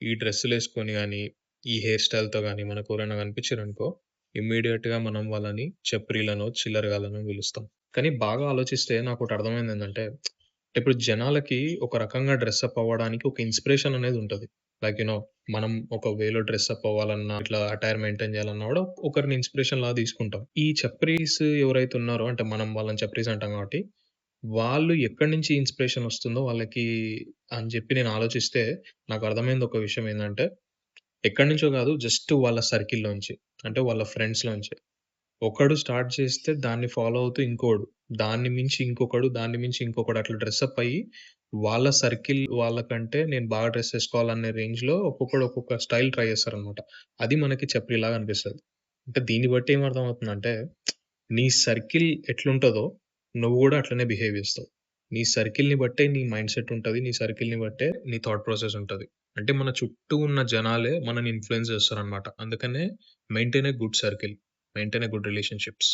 ఈ డ్రెస్సులేసుకొని గాని, ఈ హెయిర్ స్టైల్‌తో గాని మనకెవరైనా కనిపించారనుకో, ఇమ్మీడియేట్‌గా మనం వాళ్ళని చప్రీలనో, చిల్లరగాళ్ళనో పిలుస్తాం. కానీ బాగా ఆలోచిస్తే నాకోటి అర్థమైందేంటంటే, ఇప్పుడు జనాలకి ఒక రకంగా డ్రెసప్ అవ్వడానికి ఒక ఇన్‌స్పిరేషన్ అనేదుంటది. లైక్ మనం ఒక వేలో డ్రెసప్ అవ్వాలన్నా, ఇట్లా అటైర్ మెయింటైన్ చేయాలన్నా కూడా ఒకరిని ఇన్‌స్పిరేషన్ లాగా తీసుకుంటాం. ఈ చప్రీస్ ఎవరైతే ఉన్నారో అంటే మనం వాళ్ళని చప్రీస్ అంటాం కాబట్టి, వాళ్ళు ఎక్కడి నుంచి ఇన్‌స్పిరేషన్ వస్తుందో వాళ్ళకి అని చెప్పి నేను ఆలోచిస్తే నాకు అర్థమైంది ఒక విషయం ఏందంటే, ఎక్కడి నుంచో కాదు జస్ట్ వాళ్ళ సర్కిల్‌లోంచి. అంటే వాళ్ళ ఫ్రెండ్స్‌లోంచి. ఒకడు స్టార్ట్ చేస్తే దాన్ని ఫాలో అవుతూ ఇంకోడు, దాన్ని మించి ఇంకొకడు, దాన్ని మించి ఇంకొకడు అట్లా డ్రెసప్ అయ్యి, వాళ్ళ సర్కిల్ వాళ్ళకంటే నేను బాగా డ్రెస్ ఏసుకోవాలనే రేంజ్‌లో ఒక్కొక్కడు ఒక్కొక్క స్టైల్ ట్రై చేస్తారనమాట. అది మనకి చప్రీలాగా అనిపిస్తది. అంటే దీన్ని బట్టి ఏమర్థమవుతుందంటే, నీ సర్కిల్ ఎట్లుంటదో నువ్వు గూడా అట్లనే బిహేవ్ చేస్తావు. నీ సర్కిల్‌ని బట్టే నీ మైండ్ సెట్ ఉంటది. నీ సర్కిల్‌ని బట్టే నీ థాట్ ప్రాసెస్ ఉంటది. అంటే మన చుట్టూ ఉన్న జనాలే మనని ఇన్‌ఫ్లుయెన్స్ చేస్తారనమాట. అందుకనే maintain a good circle. Maintain a good relationships.